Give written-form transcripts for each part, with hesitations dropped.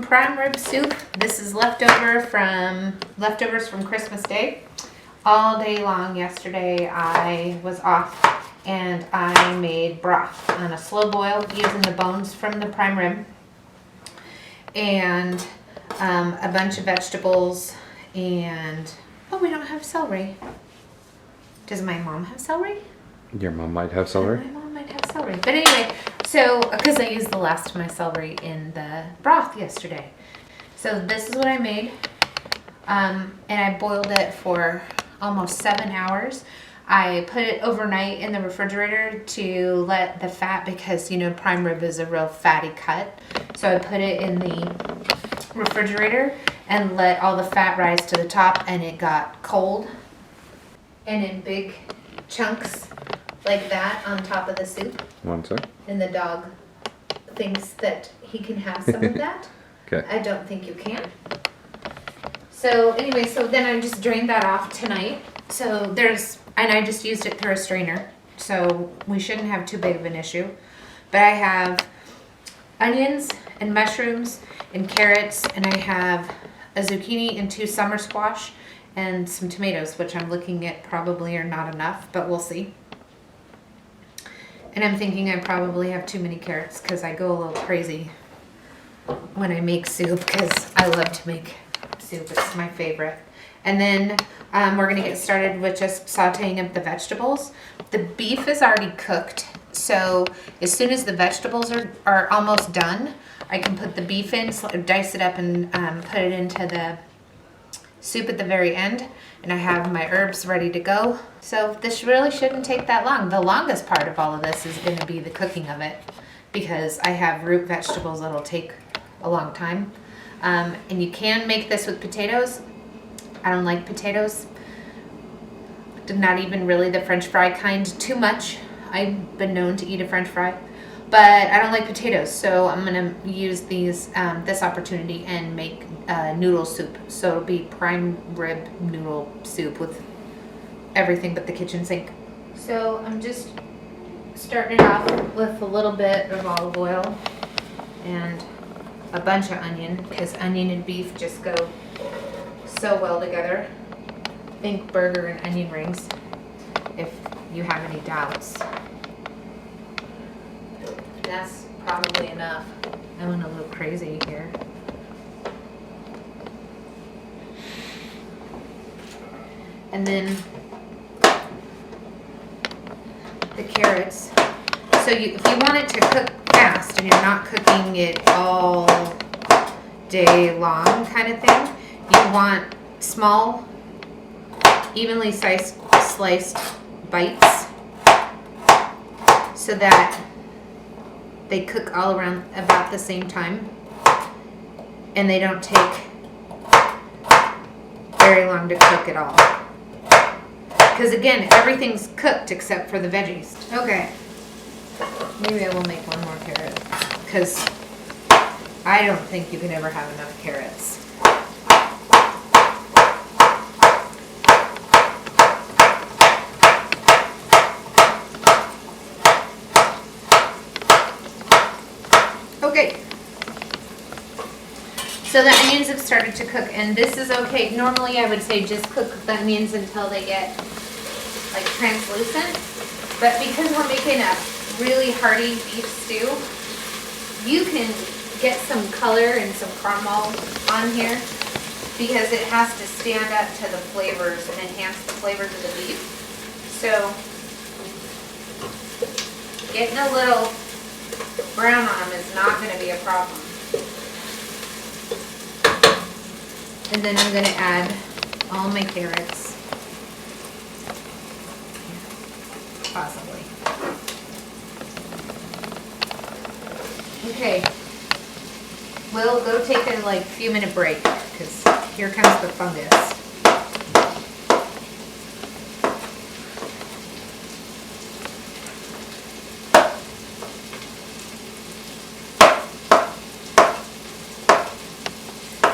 prime rib soup. This is leftovers from Christmas Day. All day long yesterday I was off and I made broth on a slow boil using the bones from the prime rib and a bunch of vegetables and, oh, we don't have celery. Does my mom have celery? Your mom might have celery? My mom might have celery. But anyway, so, because I used the last of my celery in the broth yesterday. So this is what I made. And I boiled it for almost 7 hours. I put it overnight in the refrigerator to let the fat, because you know prime rib is a real fatty cut. So I put it in the refrigerator and let all the fat rise to the top, and it got cold and in big chunks like that on top of the soup. One sec. And the dog thinks that he can have some of that. Okay. I don't think you can. So anyway, so then I just drained that off tonight. So and I just used it through a strainer. So we shouldn't have too big of an issue. But I have onions and mushrooms and carrots, and I have a zucchini and 2 summer squash and some tomatoes, which I'm looking at probably are not enough, but we'll see. And I'm thinking I probably have too many carrots because I go a little crazy when I make soup, because I love to make soup. It's my favorite. And then we're going to get started with just sauteing up the vegetables. The beef is already cooked, so as soon as the vegetables are almost done, I can put the beef in, dice it up, and put it into the soup at the very end. And I have my herbs ready to go. So this really shouldn't take that long. The longest part of all of this is going to be the cooking of it, because I have root vegetables that'll take a long time. And you can make this with potatoes. I don't like potatoes. Not even really the French fry kind too much. I've been known to eat a French fry, but I don't like potatoes. So I'm gonna use this opportunity and make noodle soup. So it'll be prime rib noodle soup with everything but the kitchen sink. So I'm just starting it off with a little bit of olive oil and a bunch of onion, because onion and beef just go so well together. Think burger and onion rings, if you have any doubts. That's probably enough. I went a little crazy here. And then the carrots. So if you want it to cook fast and you're not cooking it all day long kind of thing, you want small, evenly sliced bites so that they cook all around about the same time and they don't take very long to cook at all. Because again, everything's cooked except for the veggies. Okay. Maybe I will make one more carrot, because I don't think you can ever have enough carrots. Okay. So the onions have started to cook, and this is okay. Normally I would say just cook the onions until they get like translucent, but because we're making a really hearty beef stew, you can get some color and some caramel on here, because it has to stand up to the flavors and enhance the flavors of the beef. So getting a little brown on them is not going to be a problem. And then I'm going to add all my carrots. Possibly. Okay. We'll go take a few minute break, because here comes the fungus.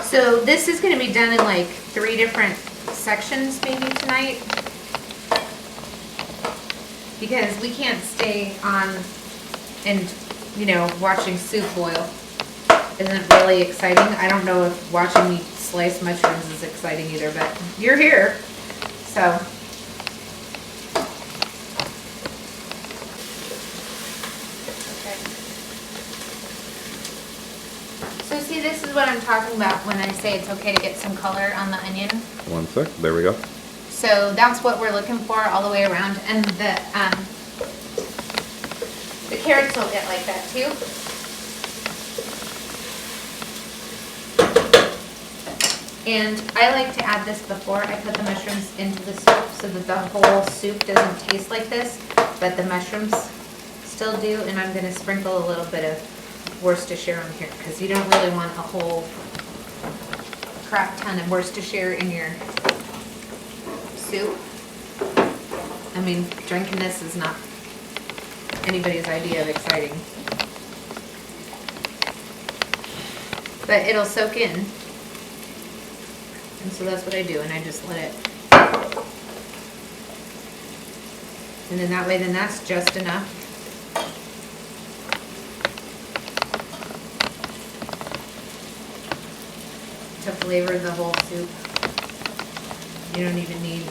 So this is going to be done in like 3 different sections maybe tonight, because we can't stay on and watching soup boil isn't really exciting. I don't know if watching me slice mushrooms is exciting either, but you're here, so. So see, this is what I'm talking about when I say it's okay to get some color on the onion. One sec. There we go. So that's what we're looking for all the way around, and the carrots will get like that too. And I like to add this before I put the mushrooms into the soup so that the whole soup doesn't taste like this, but the mushrooms still do. And I'm going to sprinkle a little bit of Worcestershire on here because you don't really want a whole crap ton of Worcestershire in your soup. I mean, drinking this is not anybody's idea of exciting. But it'll soak in. And so that's what I do, and I just let it. And then that way, then that's just enough. To flavor the whole soup. You don't even need,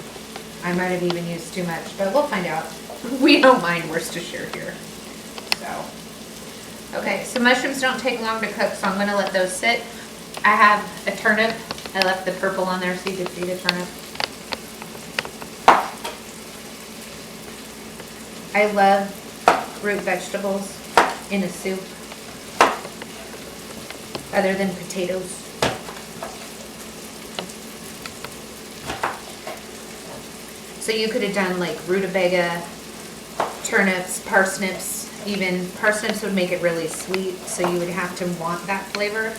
I might have even used too much, but we'll find out. We don't mind Worcestershire here. So, okay, so mushrooms don't take long to cook, so I'm gonna let those sit. I have a turnip. I left the purple on there so you could see the turnip. I love root vegetables in a soup other than potatoes. So you could have done like rutabaga, turnips, parsnips. Even parsnips would make it really sweet, so you would have to want that flavor.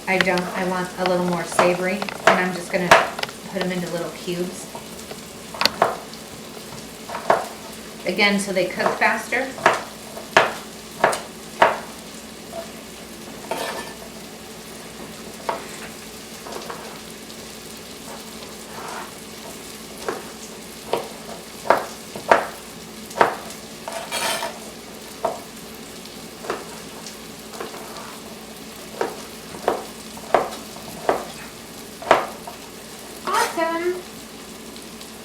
I don't, I want a little more savory, and I'm just gonna put them into little cubes. Again, so they cook faster.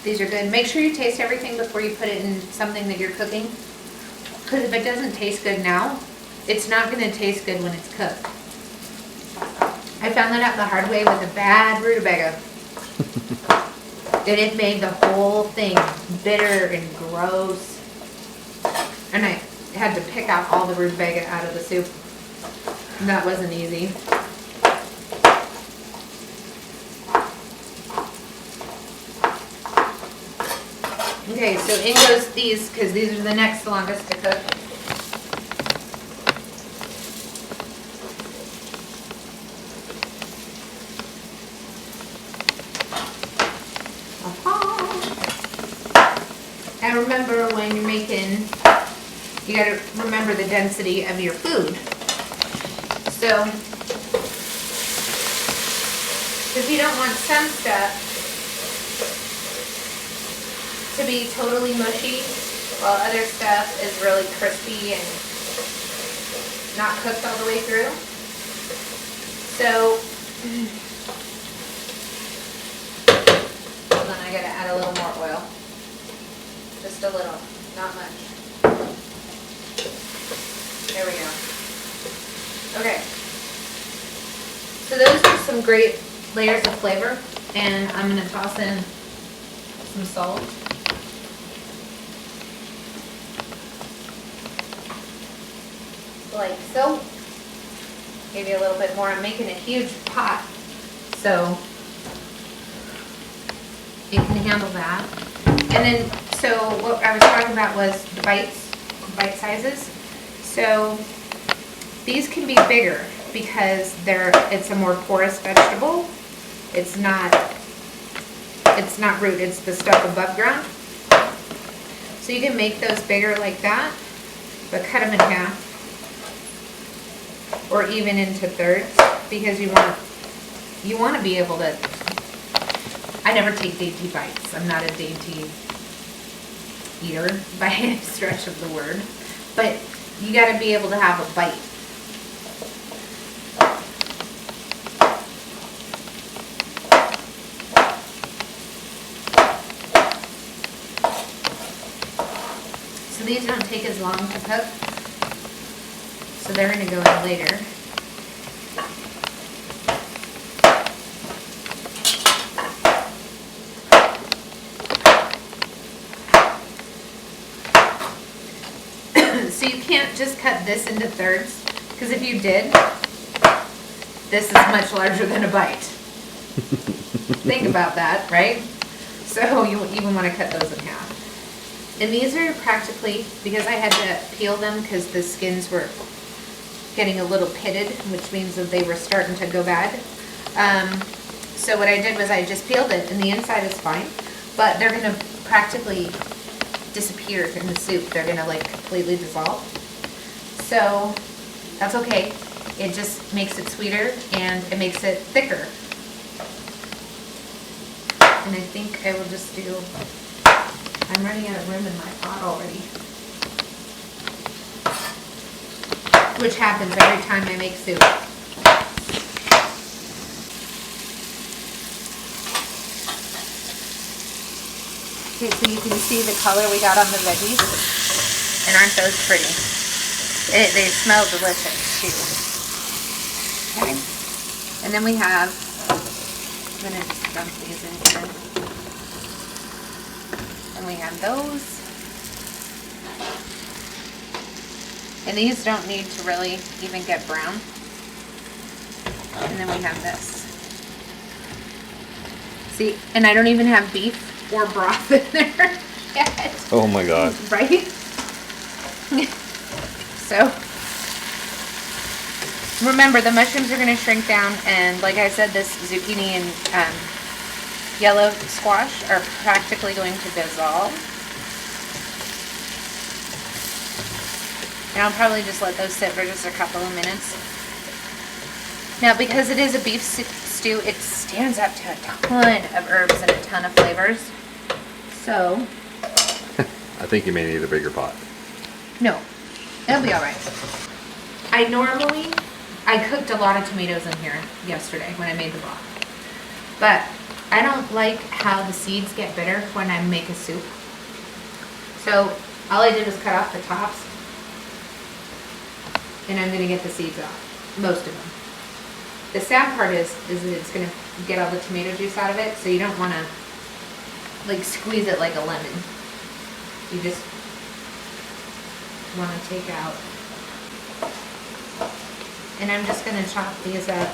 These are good. Make sure you taste everything before you put it in something that you're cooking. Because if it doesn't taste good now, it's not going to taste good when it's cooked. I found that out the hard way with a bad rutabaga. And it made the whole thing bitter and gross. And I had to pick out all the rutabaga out of the soup. And that wasn't easy. Okay, so in goes these, because these are the next longest to cook. And remember, when you're making, you gotta remember the density of your food. So, because you don't want some stuff to be totally mushy, while other stuff is really crispy and not cooked all the way through. So, then I gotta add a little more oil. Just a little, not much. There we go. Okay. So those are some great layers of flavor, and I'm gonna toss in some salt. Like so. Maybe a little bit more. I'm making a huge pot, so it can handle that. And then, so what I was talking about was the bite sizes. So these can be bigger because it's a more porous vegetable. It's not root, it's the stuff above ground. So you can make those bigger like that, but cut them in half. Or even into thirds, because you want to be able to. I never take dainty bites. I'm not a dainty eater by any stretch of the word, but you got to be able to have a bite. these don't take as long to cook, so they're going to go in later. So you can't just cut this into thirds, because if you did, this is much larger than a bite. Think about that, right? So you even want to cut those in half. And these are practically, because I had to peel them because the skins were getting a little pitted, which means that they were starting to go bad. So what I did was I just peeled it, and the inside is fine, but they're going to practically disappear in the soup. They're going to like completely dissolve. So that's okay. It just makes it sweeter and it makes it thicker. And I think I will just do, I'm running out of room in my pot already. Which happens every time I make soup. Okay, so you can see the color we got on the veggies. And aren't those pretty? They smell delicious too. Okay. And then we have, I'm going to just dump these in here. And we have those. And these don't need to really even get brown. And then we have this. See, and I don't even have beef or broth in there yet. Oh my god. Right? So, remember the mushrooms are going to shrink down, and like I said, this zucchini and yellow squash are practically going to dissolve. And I'll probably just let those sit for just a couple of minutes. Now, because it is a beef stew, it stands up to a ton of herbs and a ton of flavors. So, I think you may need a bigger pot. no, it'll be all right. I cooked a lot of tomatoes in here yesterday when I made the broth. But I don't like how the seeds get bitter when I make a soup. So all I did was cut off the tops. And I'm going to get the seeds off. Most of them. The sad part is that it's going to get all the tomato juice out of it. So you don't want to like squeeze it like a lemon. You just want to take out. And I'm just going to chop these up.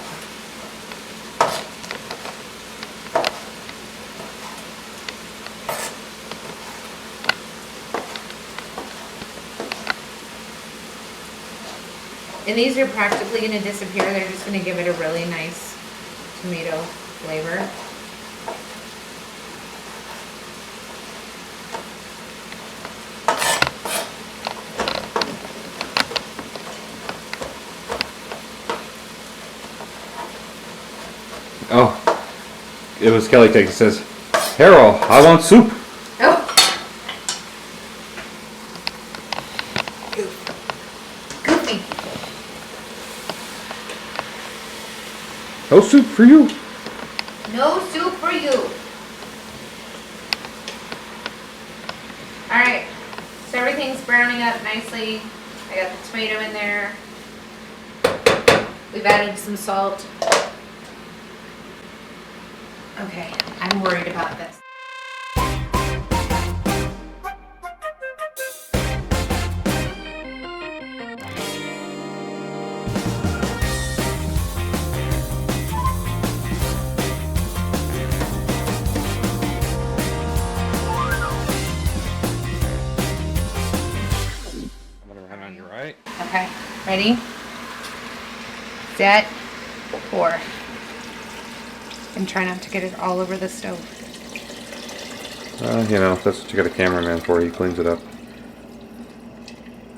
And these are practically going to disappear. They're just going to give it a really nice tomato flavor. Oh, it was Kelly Take. It says, Harold, I want soup. Oh! Goofy. No soup for you. No soup for you. Alright, so everything's browning up nicely. I got the tomato in there. We've added some salt. Okay, I'm worried about this. I'm gonna run on your right. Okay, ready? Set, pour. And try not to get it all over the stove. You know, that's what you got a cameraman for. He cleans it up.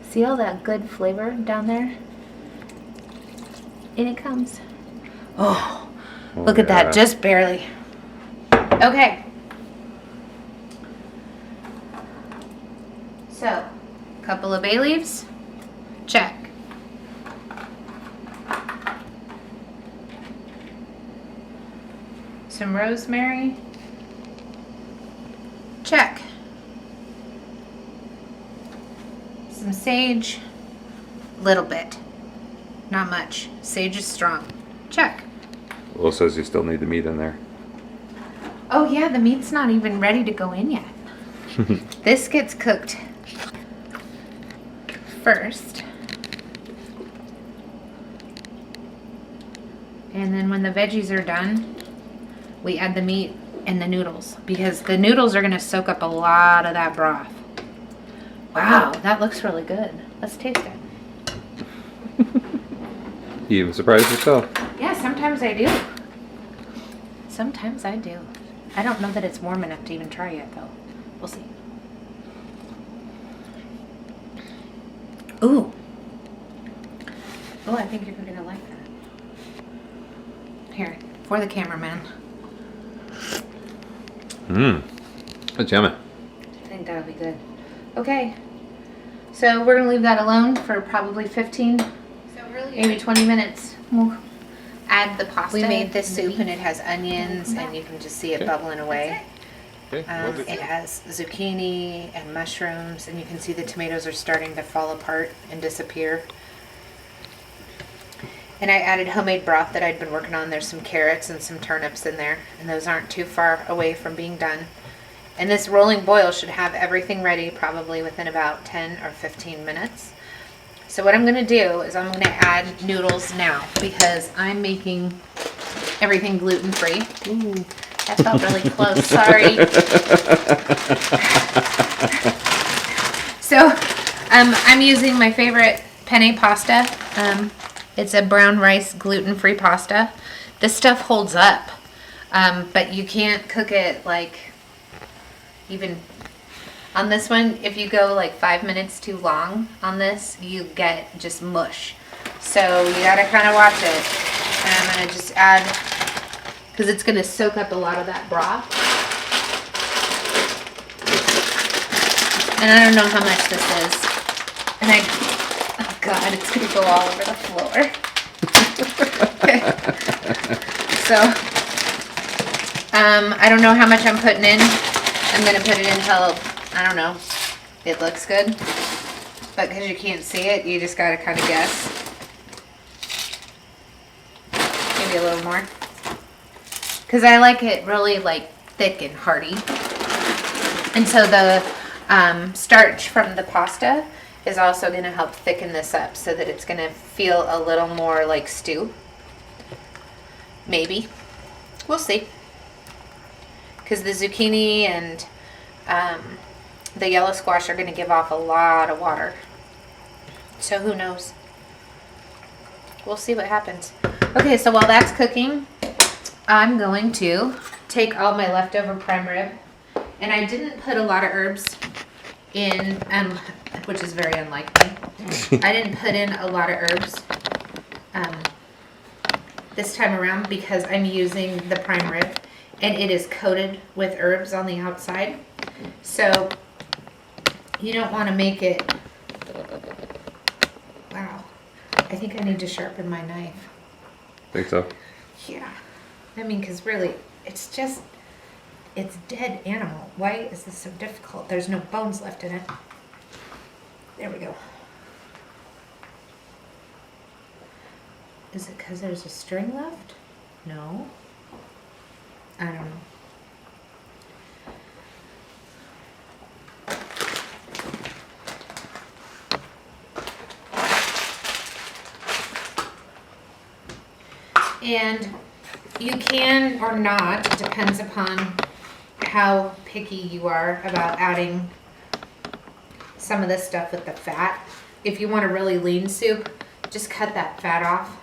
See all that good flavor down there? In it comes. Oh, look at that, just barely. Okay. So, couple of bay leaves. Check. Some rosemary. Check. some sage. Little bit. Not much. Sage is strong. Check. Will says you still need the meat in there. Oh yeah, the meat's not even ready to go in yet. This gets cooked first. And then when the veggies are done, we add the meat and the noodles because the noodles are gonna soak up a lot of that broth. Wow, that looks really good. Let's taste it. You even surprised yourself. Yeah, sometimes I do. Sometimes I do. I don't know that it's warm enough to even try yet though. We'll see. Ooh. Oh, I think you're gonna like that. Here, for the cameraman. That's yummy. I think that'll be good. Okay. So we're gonna leave that alone for probably 15, maybe 20 minutes. We'll add the pasta. We made this soup and it has onions and you can just see it bubbling away. Okay. It has zucchini and mushrooms and you can see the tomatoes are starting to fall apart and disappear. And I added homemade broth that I'd been working on. There's some carrots and some turnips in there and those aren't too far away from being done. And this rolling boil should have everything ready probably within about 10 or 15 minutes. So what I'm going to do is I'm going to add noodles now because I'm making everything gluten-free. Ooh, that felt really close. Sorry. So I'm using my favorite penne pasta. It's a brown rice gluten-free pasta. This stuff holds up, but you can't cook it like even on this one. If you go like 5 minutes too long on this, you get just mush. So you gotta kind of watch it. And I'm gonna just add, because it's gonna soak up a lot of that broth. And I don't know how much this is. And oh God, it's gonna go all over the floor. Okay. So, I don't know how much I'm putting in. I'm gonna put it until, I don't know, it looks good. But because you can't see it, you just gotta kind of guess. Maybe a little more. Because I like it really like thick and hearty. And so the starch from the pasta is also gonna help thicken this up so that it's gonna feel a little more like stew. Maybe. We'll see. Because the zucchini and the yellow squash are going to give off a lot of water. So who knows? We'll see what happens. Okay, so while that's cooking, I'm going to take all my leftover prime rib. And I didn't put a lot of herbs in, which is very unlikely. I didn't put in a lot of herbs this time around because I'm using the prime rib. And it is coated with herbs on the outside. So you don't want to make it, wow. I think I need to sharpen my knife. Think so? Yeah. I mean, because really, it's dead animal. Why is this so difficult? There's no bones left in it. There we go. Is it because there's a string left? No. I don't know. And you can or not, it depends upon how picky you are about adding some of this stuff with the fat. If you want a really lean soup, just cut that fat off.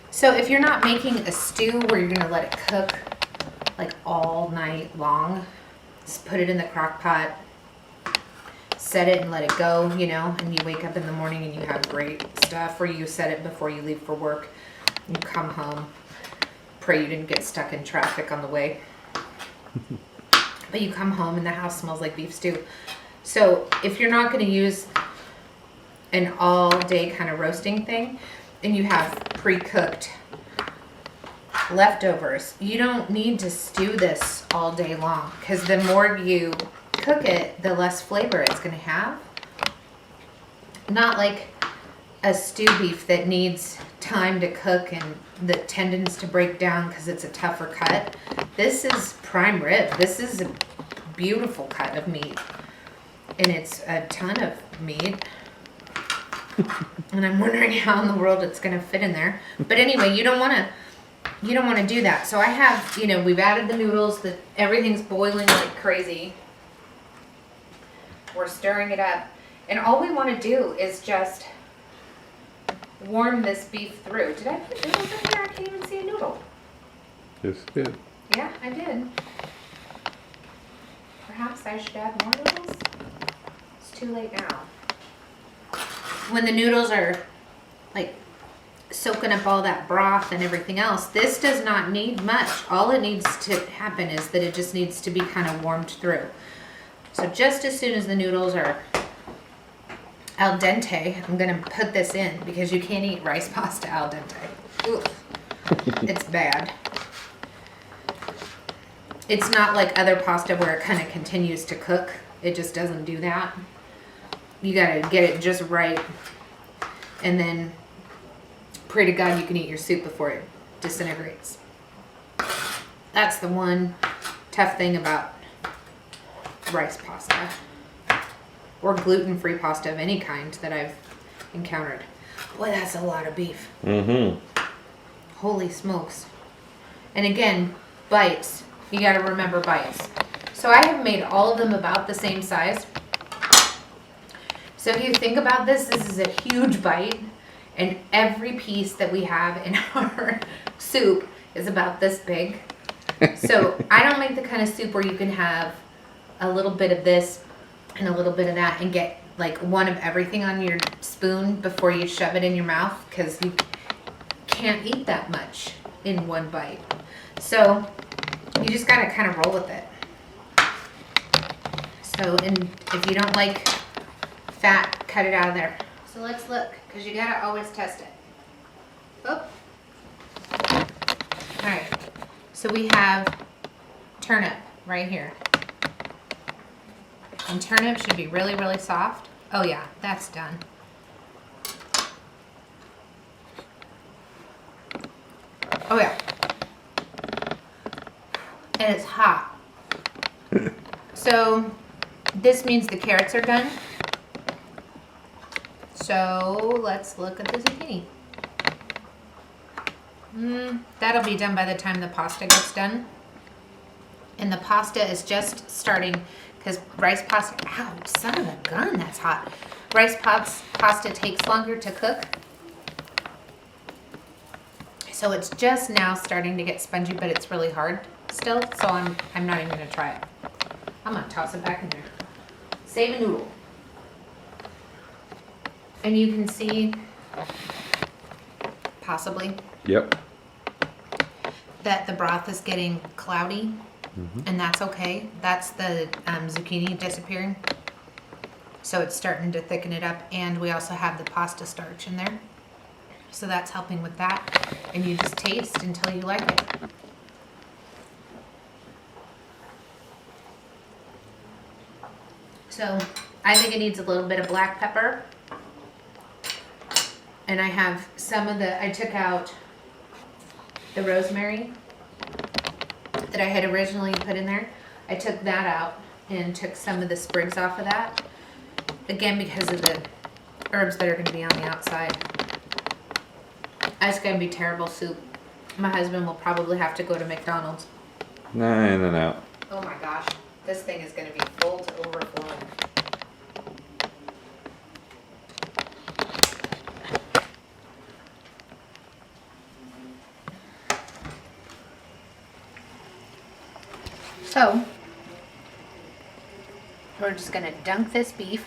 So if you're not making a stew where you're gonna let it cook like all night long, just put it in the crock pot, set it and let it go, you know, and you wake up in the morning and you have great stuff, or you set it before you leave for work, you come home, pray you didn't get stuck in traffic on the way. But you come home and the house smells like beef stew. So if you're not gonna use an all day kind of roasting thing, and you have pre-cooked leftovers, you don't need to stew this all day long, because the more you cook it, the less flavor it's gonna have. Not like a stew beef that needs time to cook and the tendons to break down because it's a tougher cut. This is prime rib. This is a beautiful cut of meat. And it's a ton of meat. And I'm wondering how in the world it's gonna fit in there. But anyway, you don't wanna do that. So I have, you know, we've added the noodles, everything's boiling like crazy. We're stirring it up. And all we wanna do is just warm this beef through. Did I put noodles in here? I can't even see a noodle. Yes, good. Yeah, I did. Perhaps I should add more noodles? It's too late now. When the noodles are like soaking up all that broth and everything else, this does not need much. All it needs to happen is that it just needs to be kind of warmed through. So just as soon as the noodles are al dente, I'm gonna put this in because you can't eat rice pasta al dente. Oof. It's bad. It's not like other pasta where it kind of continues to cook. It just doesn't do that. You gotta get it just right. And then pray to God you can eat your soup before it disintegrates. That's the one tough thing about rice pasta. Or gluten-free pasta of any kind that I've encountered. Boy, that's a lot of beef. Mm-hmm. Holy smokes. And again, bites. You gotta remember bites. So I have made all of them about the same size. So if you think about this, this is a huge bite. And every piece that we have in our soup is about this big. So I don't make the kind of soup where you can have a little bit of this and a little bit of that and get like one of everything on your spoon before you shove it in your mouth, because you can't eat that much in one bite. So you just gotta kind of roll with it. So, and if you don't like fat, cut it out of there. So let's look, because you gotta always test it. Oh. All right, so we have turnip right here. And turnip should be really, really soft. Oh yeah, that's done. Oh yeah. And it's hot. So this means the carrots are done. So let's look at the zucchini. That'll be done by the time the pasta gets done. And the pasta is just starting, because rice pasta, ow, son of a gun, that's hot. Rice pasta takes longer to cook. So it's just now starting to get spongy, but it's really hard still. So I'm not even gonna try it. I'm gonna toss it back in there. Save a noodle. And you can see, possibly, Yep. that the broth is getting cloudy. And that's okay. That's the zucchini disappearing. So it's starting to thicken it up. And we also have the pasta starch in there. So that's helping with that. And you just taste until you like it. So I think it needs a little bit of black pepper. And I have some of I took out the rosemary that I had originally put in there. I took that out and took some of the sprigs off of that. Again, because of the herbs that are going to be on the outside. It's going to be terrible soup. My husband will probably have to go to McDonald's. Nah, in and out. Oh my gosh. This thing is going to be full to overflowing. So, we're just going to dunk this beef.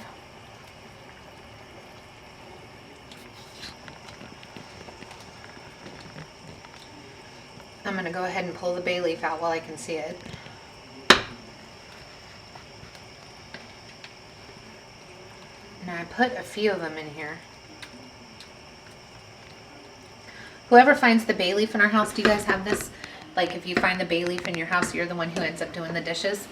I'm going to go ahead and pull the bay leaf out while I can see it. And I put a few of them in here. Whoever finds the bay leaf in our house, do you guys have this? Like if you find the bay leaf in your house, you're the one who ends up doing the dishes.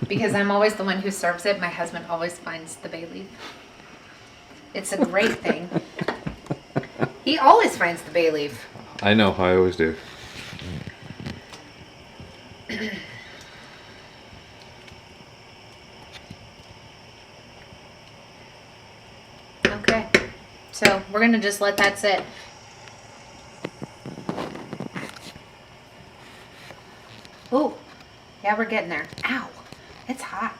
Because I'm always the one who serves it. My husband always finds the bay leaf. It's a great thing. He always finds the bay leaf. I know, I always do. Okay, so we're gonna just let that sit. Oh, yeah, we're getting there. Ow, it's hot.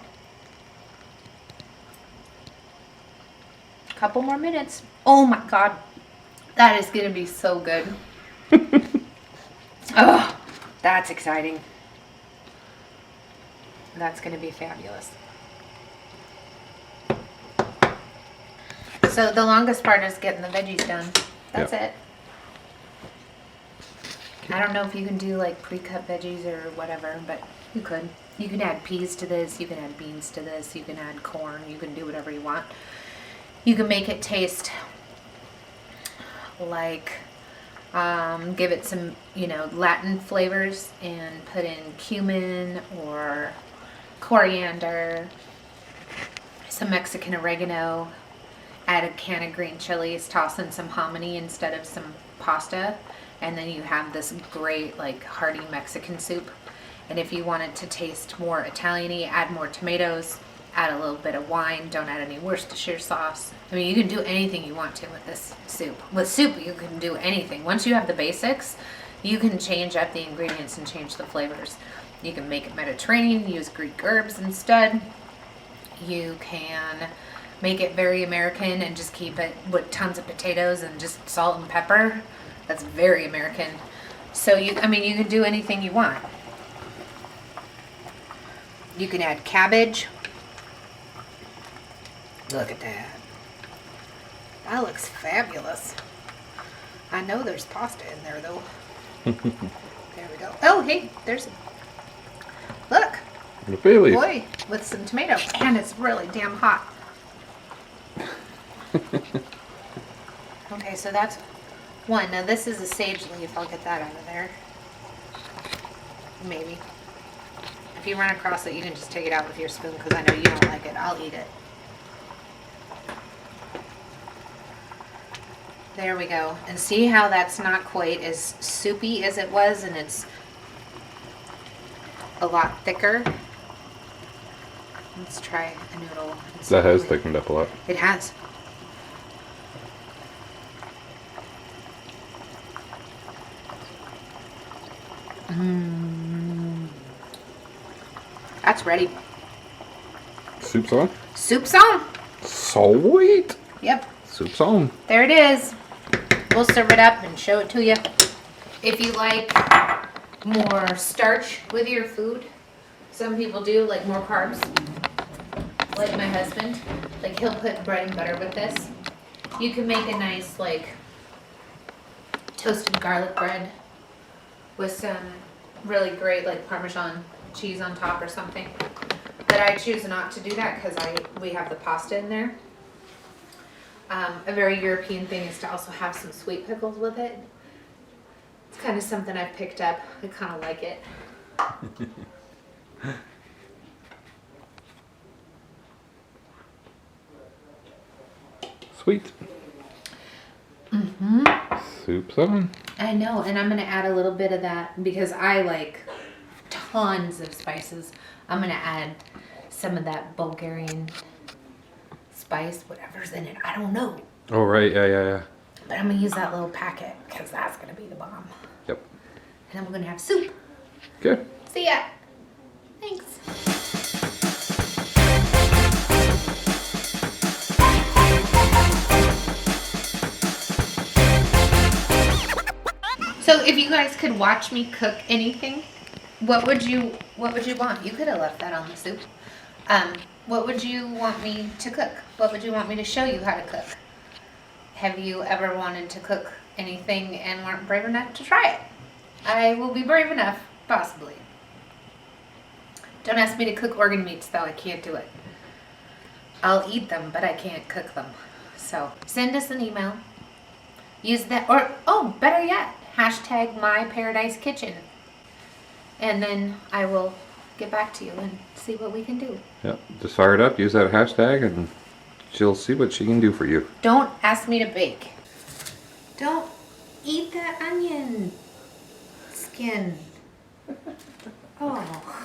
Couple more minutes. Oh my God, that is gonna be so good. Oh, that's exciting. That's gonna be fabulous. So the longest part is getting the veggies done. That's it. I don't know if you can do like pre-cut veggies or whatever, but you could. You can add peas to this, you can add beans to this, you can add corn, you can do whatever you want. You can make it taste like, give it some, Latin flavors and put in cumin or coriander, some Mexican oregano, add a can of green chilies, toss in some hominy instead of some pasta, and then you have this great like hearty Mexican soup. And if you want it to taste more Italian-y, add more tomatoes, add a little bit of wine, don't add any Worcestershire sauce. I mean, you can do anything you want to with this soup. With soup, you can do anything. Once you have the basics, you can change up the ingredients and change the flavors. You can make it Mediterranean, use Greek herbs instead. You can make it very American and just keep it with tons of potatoes and just salt and pepper. That's very American. So you can do anything you want. You can add cabbage. Look at that. That looks fabulous. I know there's pasta in there though. There we go. Oh, hey, look. The bay leaf. Boy, with some tomatoes. And it's really damn hot. Okay, so that's one. Now this is a sage leaf. I'll get that out of there. Maybe. If you run across it, you can just take it out with your spoon because I know you don't like it. I'll eat it. There we go. And see how that's not quite as soupy as it was, and it's a lot thicker. Let's try a noodle. That has thickened up a lot. It has. That's ready. Soup's on? Soup's on. Sweet. Yep. Soup's on. There it is. We'll serve it up and show it to you. If you like more starch with your food, some people do, like more carbs. Like my husband. Like he'll put bread and butter with this. You can make a nice like toasted garlic bread with some really great like Parmesan cheese on top or something. But I choose not to do that because we have the pasta in there. A very European thing is to also have some sweet pickles with it. It's kind of something I've picked up. I kind of like it. Sweet. Mm-hmm. Soup's on. I know, and I'm going to add a little bit of that because I like tons of spices. I'm going to add some of that Bulgarian spice, whatever's in it. I don't know. Oh, right. Yeah. But I'm going to use that little packet because that's going to be the bomb. Yep. And then we're going to have soup. Good. See ya. Thanks. So if you guys could watch me cook anything, what would you want? You could have left that on the soup. What would you want me to cook? What would you want me to show you how to cook? Have you ever wanted to cook anything and weren't brave enough to try it? I will be brave enough, possibly. Don't ask me to cook organ meats though, I can't do it. I'll eat them, but I can't cook them. So send us an email. Use that, or oh, better yet, #myparadise kitchen. And then I will get back to you and see what we can do. Yeah, just fire it up, use that hashtag, and she'll see what she can do for you. Don't ask me to bake. Don't eat that onion skin. Oh,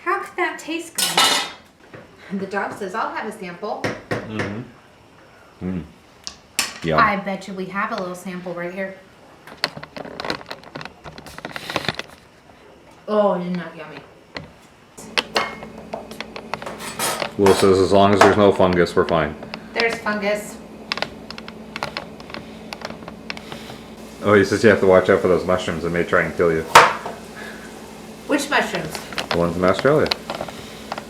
how could that taste good? The dog says, I'll have a sample. Yum. I bet you we have a little sample right here. Oh, it's not yummy. Will says as long as there's no fungus, we're fine. There's fungus. Oh, he says you have to watch out for those mushrooms. They may try and kill you. Which mushrooms? The ones in Australia.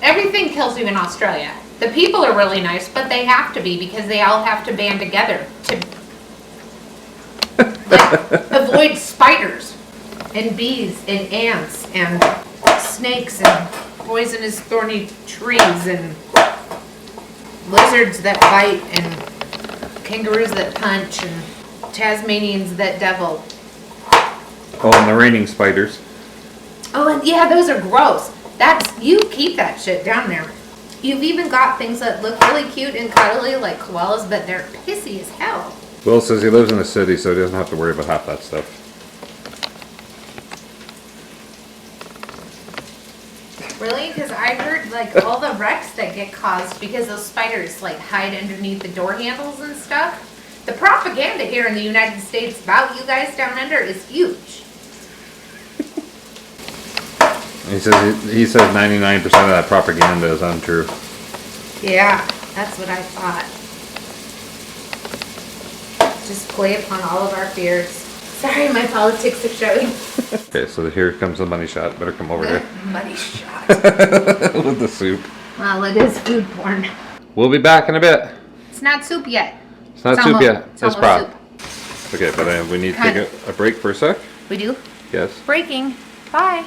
Everything kills you in Australia. The people are really nice, but they have to be because they all have to band together to avoid spiders and bees and ants and snakes and poisonous thorny trees and lizards that bite and kangaroos that punch and Tasmanians that devil. Oh, and the raining spiders. Oh, and yeah, those are gross. You keep that shit down there. You've even got things that look really cute and cuddly like koalas, but they're pissy as hell. Will says he lives in the city, so he doesn't have to worry about half that stuff. Really? Because I heard like all the wrecks that get caused because those spiders like hide underneath the door handles and stuff. The propaganda here in the United States about you guys down under is huge. He says 99% of that propaganda is untrue. Yeah, that's what I thought. Just play upon all of our fears. Sorry, my politics are showing. Okay, so here comes the money shot. Better come over here. Money shot. With the soup. Well, it is food porn. We'll be back in a bit. It's not soup yet. It's not soup yet. It's almost prop. soup. Okay, but we need to take a break for a sec. We do? Yes. Breaking. Bye.